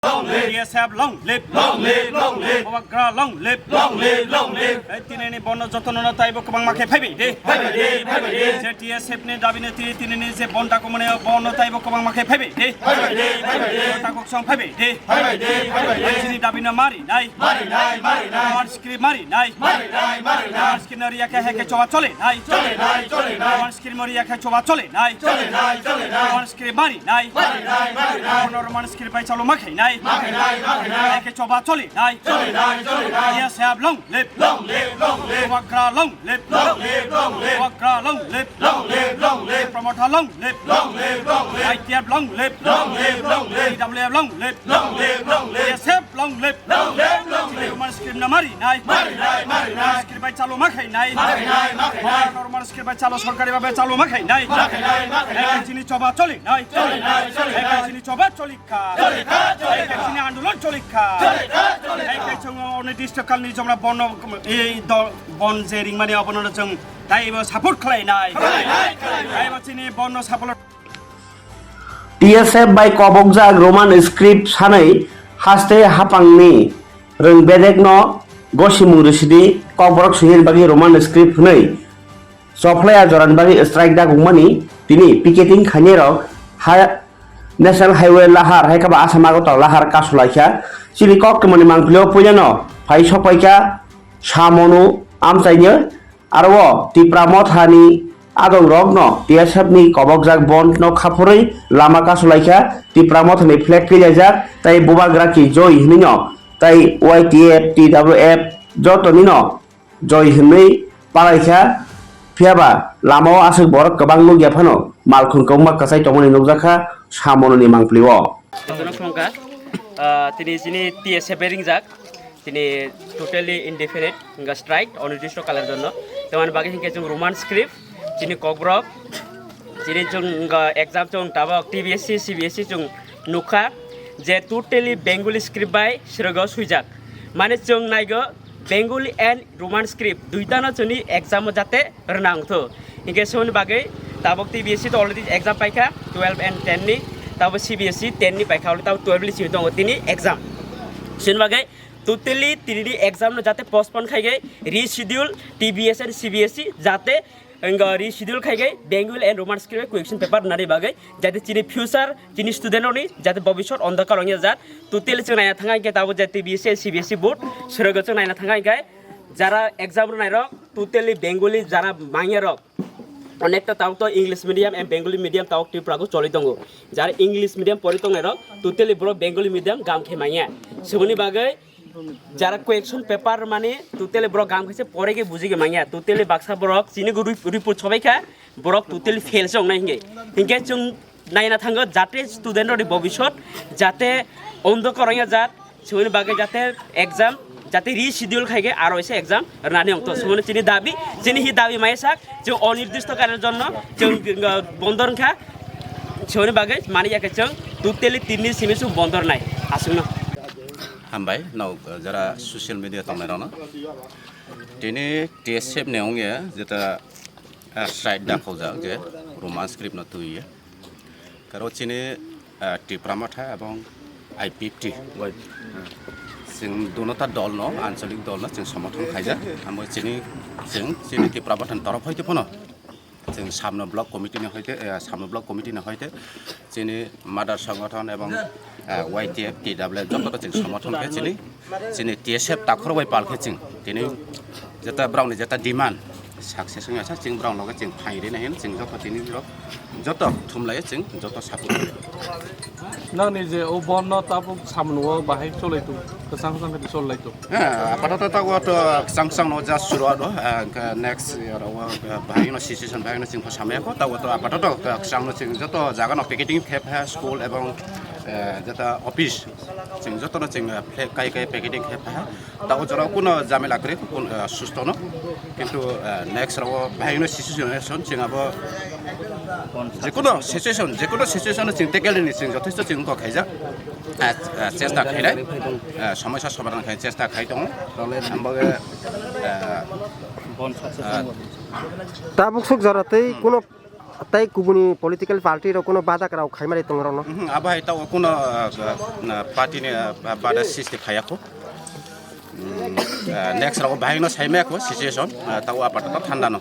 TSF long live Owagra long live tinini bonno jotono taibo kabang make phaibe de je TSF ne dabine tinini je bonta komone bonno taibo kabang make phaibe de ta kok song phaibe de tinini dabine mari nai mar script mari nai mar skinari aka heke chowa chole nai mar script mari aka chowa chole nai mar script mari nai normal script bai chalo make nai eke choba chole nai TSF long live Owagra long live Owagra long live Promoter long live ITF long live EWF long live TSF long live normal script na mari nai script bai chalo makai nai normal script bai chalo সরকারি ভাবে চালু মাখাই নাই eke chini choba chole nai eke chini choba cholikha eke chini আন্দোলন চলিখা eke chung অনির্দিষ্টকালনি জমরা বন এই বন যে রিংমানি অবনন जों দাইবো সাপোর্ট খালাইনাই দাইবো চিনি বন support TSF by Khaphurjagwi Roman script sanai haste hapangni rung bedekno gosimu residi Khaphurjagwi suhin bagi Roman script nei soplaya joran bagi strike da gumani tini picketing khanerok ha National Highway Lahar Haikaba Asama Kotor Lahar Kasulaikha Chili Kok Kemani Mangplio Pujano Pai Sopaika Chawmanuni Amsaino Arwo Tipra Motha ni Adong Rogno TSF ni Khaphurjagwi Bond no Khaphurjagwi Lama Kasulaikha Tipra Motha ni flag kijajak tai bubagraki joy hinino tai YTF TWF joto nino joy hinni palaikha phiaba lamao asuk borok kobang no gyafano malkhun kongma kasai tongmani nukjakha Chawmanuni mangplio Sonokongka tini sini TSF ringjak tini totally indefinite nga strike অনির্দিষ্ট কালের জন্য তেমন বাকি হিংকে जों roman script tini Khaphurjagwi tini जों exam जों tabak TBSC CBSC जों nukha je totally Bengali script by sirgo suijak mane जों naigo Bengali and roman script duitana joni exam jate renang tho hinke son bagai tabok TBSC to already exam paikha 12 and 10 ni tabo CBSC 10 ni paikha tabo 12 li sini tini exam sin bagai totally tini exam no jate postpone khaige reschedule TBS and CBSC jate reschedule khaige Bengali and roman script question paper nari bagai jate chini future chini student oni jate bobishot ondakar ongya jat totally chung naina thangai ke tabo jate TBS and CBSC board sorogo chung naina thangai ke jara exam ro nairok totally Bengali jara mangyarok অনেকটা তাও তো English medium and Bengali medium তাও ত্রিপুরাগো চলি দङ যারা English medium পড়ি দङ টোটালি ব্রো বেঙ্গলি মিডিয়াম গাম খেমাইয়া সেবনি বাগै যারা কোয়েকশন পেপার মানে টোটালি ব্রো গাম খেছে পরে গে বুঝিগে মাইয়া টোটালি বাক্সা ব্রক চিনি রিপোর্ট সবাইখা ব্রক টোটালি ফেল জং নাই হিংকে जों নাইনা থাঙ্গো যাতে স্টুডেন্টর ভবিষ্যৎ যাতে অন্ধকারয়া জাত সেবনি বাগै যাতে এক্সাম যাতে রিশিডিউল খাইগে আর হইছে এক্সাম রানি অংত সুমনে চিনি দাবি চিনি হি দাবি মাইসাক যে অনির্দিষ্ট কালের জন্য जों বন্দর খা সেবনি বাগै মানি যাকে जों টোটালি তিননি সিমিসু বন্দর নাই আসুন হামবাই নাও যারা সোশ্যাল মিডিয়া তংনাইরানো তিনি TSF নেওংগে যেটা স্ট্রাইক দাখাওজাক যে রোমান স্ক্রিপ্ট ন তুইয়ে কারণ চিনি টিপ্রা মথা এবং I50 जों दुनोटा दल न आঞ্চলিক दल न जों समर्थन खाइजा आमो चिनि टिप्रा मथानि तरफ हयते फनो जों सामनो ब्लक कमिटिनि हयते चिनि मादार संगठन एवं YTF TWF जत जों समर्थन के चिनि TSF ताखरबाय पालखे जों दिनै जेता ब्राउनि जेता डिमान्ड साक्सेस होयासा जों ब्राउन लगे जों फाइरे नायन जों जत दिनै जत थुमलाय जों जत सापर्ट नांनि जे ओ बन्न ताबुक सामनुआ बाहाय चलायतो गोसां के चलायतो आपातत तागोत सांसां न जा सुरुआ दो नेक्स्ट इयर बाहाय न सिचुएशन बाहाय न जों सामयाखौ तागोत आपातत सांनो जों जत जागा न पेकेटिं खेप है स्कुल एवं जता ऑफिस जों जत न जों काई पेकेटिं खेप है तागो जरा कुनो जामेला करे कुन सुस्त न किन्तु नेक्स्ट राव बाहाय न सिचुएशन जों अब जेकुनो सिचुएशन जों टेकेलनि जों जथेष्ट जों को खाइजा চেষ্টা খাইলাই সমস্যা সমাধান খাই চেষ্টা খাই দङ আমবাগে তাবুক সুক জরাতেই কোনো তাই গুবুনি পলিটিক্যাল পার্টির কোনো বাধা করা খাইমারি দङ রনো আবাই তাও কোনো পার্টিনি বাধা সৃষ্টি খায়াখো নেক্সট রাও বাহাইনো সাইমায়াখো সিচুয়েশন তাও আপাতত ঠান্ডা ন